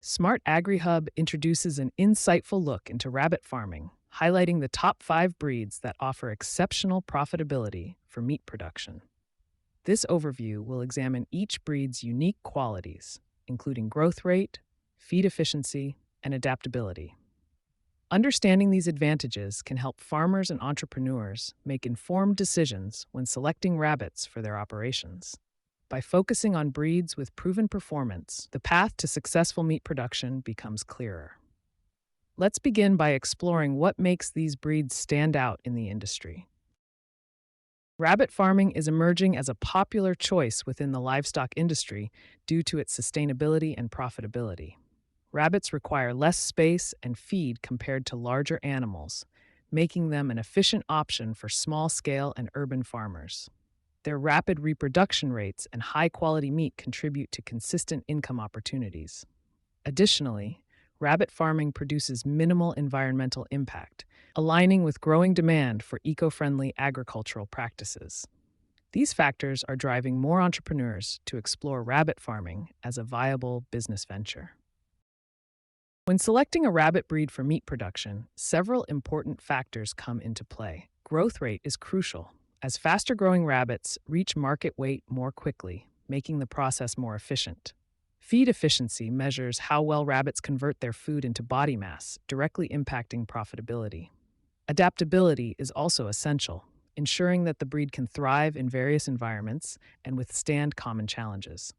SMART-AGRI Hub introduces an insightful look into rabbit farming, highlighting the top 5 breeds that offer exceptional profitability for meat production. This overview will examine each breed's unique qualities, including growth rate, feed efficiency, and adaptability. Understanding these advantages can help farmers and entrepreneurs make informed decisions when selecting rabbits for their operations. By focusing on breeds with proven performance, the path to successful meat production becomes clearer. Let's begin by exploring what makes these breeds stand out in the industry. Rabbit farming is emerging as a popular choice within the livestock industry due to its sustainability and profitability. Rabbits require less space and feed compared to larger animals, making them an efficient option for small-scale and urban farmers. Their rapid reproduction rates and high-quality meat contribute to consistent income opportunities. Additionally, rabbit farming produces minimal environmental impact, aligning with growing demand for eco-friendly agricultural practices. These factors are driving more entrepreneurs to explore rabbit farming as a viable business venture. When selecting a rabbit breed for meat production, several important factors come into play. Growth rate is crucial, as faster-growing rabbits reach market weight more quickly, making the process more efficient. Feed efficiency measures how well rabbits convert their food into body mass, directly impacting profitability. Adaptability is also essential, ensuring that the breed can thrive in various environments and withstand common challenges.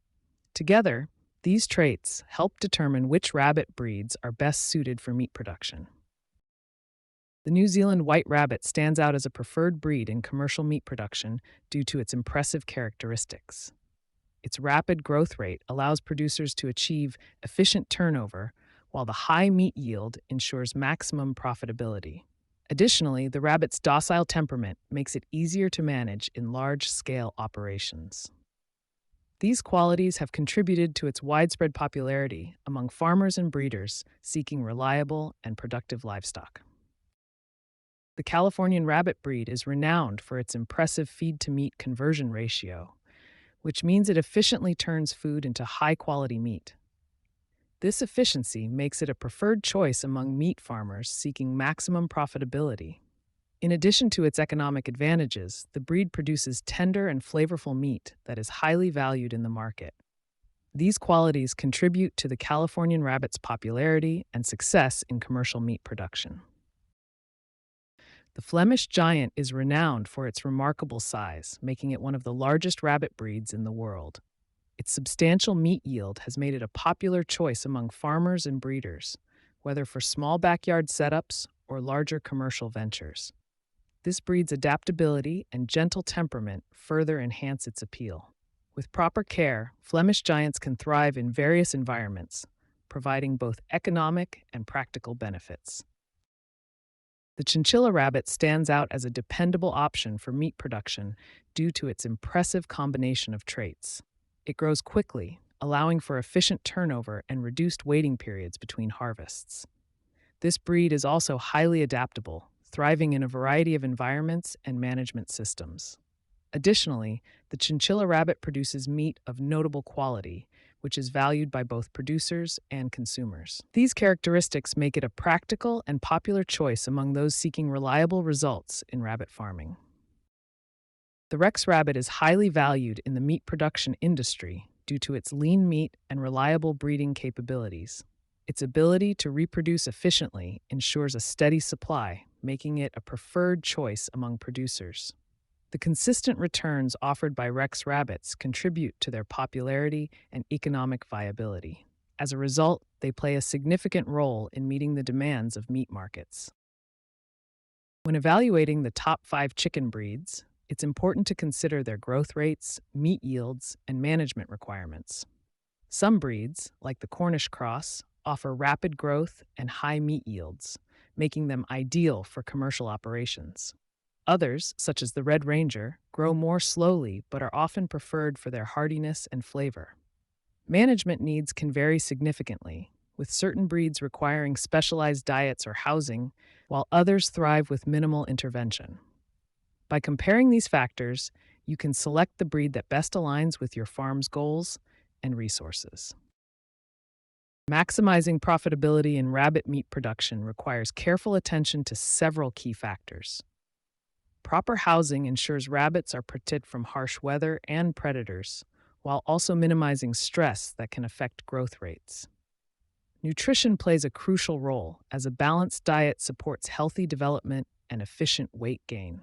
Together, these traits help determine which rabbit breeds are best suited for meat production. The New Zealand white rabbit stands out as a preferred breed in commercial meat production due to its impressive characteristics. Its rapid growth rate allows producers to achieve efficient turnover, while the high meat yield ensures maximum profitability. Additionally, the rabbit's docile temperament makes it easier to manage in large-scale operations. These qualities have contributed to its widespread popularity among farmers and breeders seeking reliable and productive livestock. The Californian rabbit breed is renowned for its impressive feed-to-meat conversion ratio, which means it efficiently turns food into high-quality meat. This efficiency makes it a preferred choice among meat farmers seeking maximum profitability. In addition to its economic advantages, the breed produces tender and flavorful meat that is highly valued in the market. These qualities contribute to the Californian rabbit's popularity and success in commercial meat production. The Flemish Giant is renowned for its remarkable size, making it one of the largest rabbit breeds in the world. Its substantial meat yield has made it a popular choice among farmers and breeders, whether for small backyard setups or larger commercial ventures. This breed's adaptability and gentle temperament further enhance its appeal. With proper care, Flemish Giants can thrive in various environments, providing both economic and practical benefits. The chinchilla rabbit stands out as a dependable option for meat production due to its impressive combination of traits. It grows quickly, allowing for efficient turnover and reduced waiting periods between harvests. This breed is also highly adaptable, thriving in a variety of environments and management systems. Additionally, the chinchilla rabbit produces meat of notable quality, which is valued by both producers and consumers. These characteristics make it a practical and popular choice among those seeking reliable results in rabbit farming. The Rex rabbit is highly valued in the meat production industry due to its lean meat and reliable breeding capabilities. Its ability to reproduce efficiently ensures a steady supply, making it a preferred choice among producers. The consistent returns offered by Rex rabbits contribute to their popularity and economic viability. As a result, they play a significant role in meeting the demands of meat markets. When evaluating the top 5 chicken breeds, it's important to consider their growth rates, meat yields, and management requirements. Some breeds, like the Cornish cross, offer rapid growth and high meat yields, making them ideal for commercial operations. Others, such as the Red Ranger, grow more slowly but are often preferred for their hardiness and flavor. Management needs can vary significantly, with certain breeds requiring specialized diets or housing, while others thrive with minimal intervention. By comparing these factors, you can select the breed that best aligns with your farm's goals and resources. Maximizing profitability in rabbit meat production requires careful attention to several key factors. Proper housing ensures rabbits are protected from harsh weather and predators, while also minimizing stress that can affect growth rates. Nutrition plays a crucial role, as a balanced diet supports healthy development and efficient weight gain.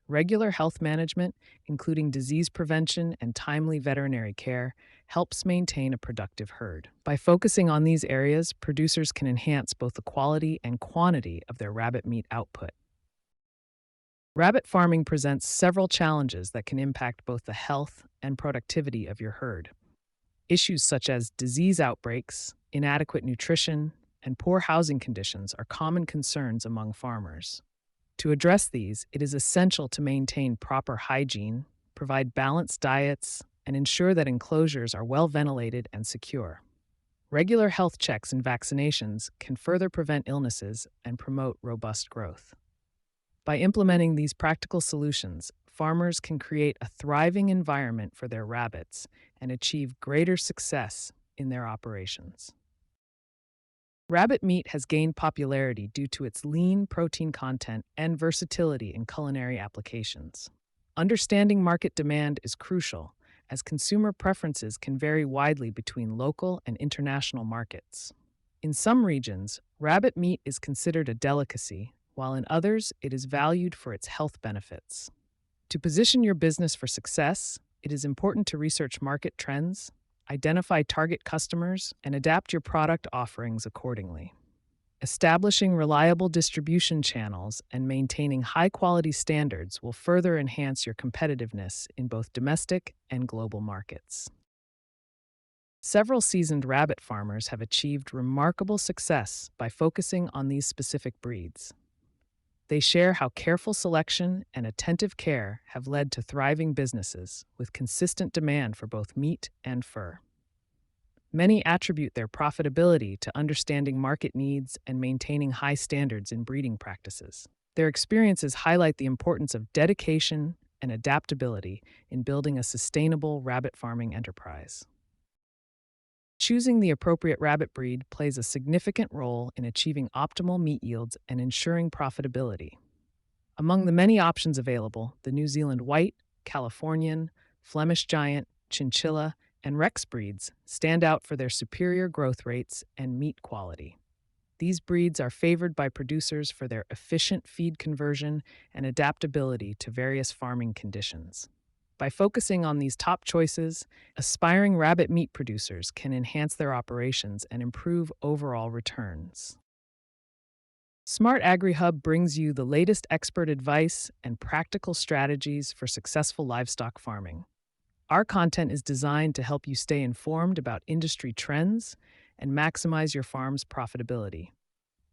Regular health management, including disease prevention and timely veterinary care, helps maintain a productive herd. By focusing on these areas, producers can enhance both the quality and quantity of their rabbit meat output. Rabbit farming presents several challenges that can impact both the health and productivity of your herd. Issues such as disease outbreaks, inadequate nutrition, and poor housing conditions are common concerns among farmers. To address these, it is essential to maintain proper hygiene, provide balanced diets, and ensure that enclosures are well ventilated and secure. Regular health checks and vaccinations can further prevent illnesses and promote robust growth. By implementing these practical solutions, farmers can create a thriving environment for their rabbits and achieve greater success in their operations. Rabbit meat has gained popularity due to its lean protein content and versatility in culinary applications. Understanding market demand is crucial, as consumer preferences can vary widely between local and international markets. In some regions, rabbit meat is considered a delicacy, while in others, it is valued for its health benefits. To position your business for success, it is important to research market trends, identify target customers, and adapt your product offerings accordingly. Establishing reliable distribution channels and maintaining high-quality standards will further enhance your competitiveness in both domestic and global markets. Several seasoned rabbit farmers have achieved remarkable success by focusing on these specific breeds. They share how careful selection and attentive care have led to thriving businesses with consistent demand for both meat and fur. Many attribute their profitability to understanding market needs and maintaining high standards in breeding practices. Their experiences highlight the importance of dedication and adaptability in building a sustainable rabbit farming enterprise. Choosing the appropriate rabbit breed plays a significant role in achieving optimal meat yields and ensuring profitability. Among the many options available, the New Zealand White, Californian, Flemish Giant, Chinchilla, and Rex breeds stand out for their superior growth rates and meat quality. These breeds are favored by producers for their efficient feed conversion and adaptability to various farming conditions. By focusing on these top choices, aspiring rabbit meat producers can enhance their operations and improve overall returns. SMART-AGRI Hub brings you the latest expert advice and practical strategies for successful livestock farming. Our content is designed to help you stay informed about industry trends and maximize your farm's profitability.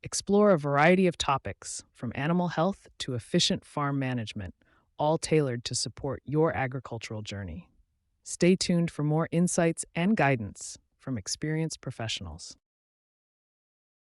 Explore a variety of topics, from animal health to efficient farm management, all tailored to support your agricultural journey. Stay tuned for more insights and guidance from experienced professionals.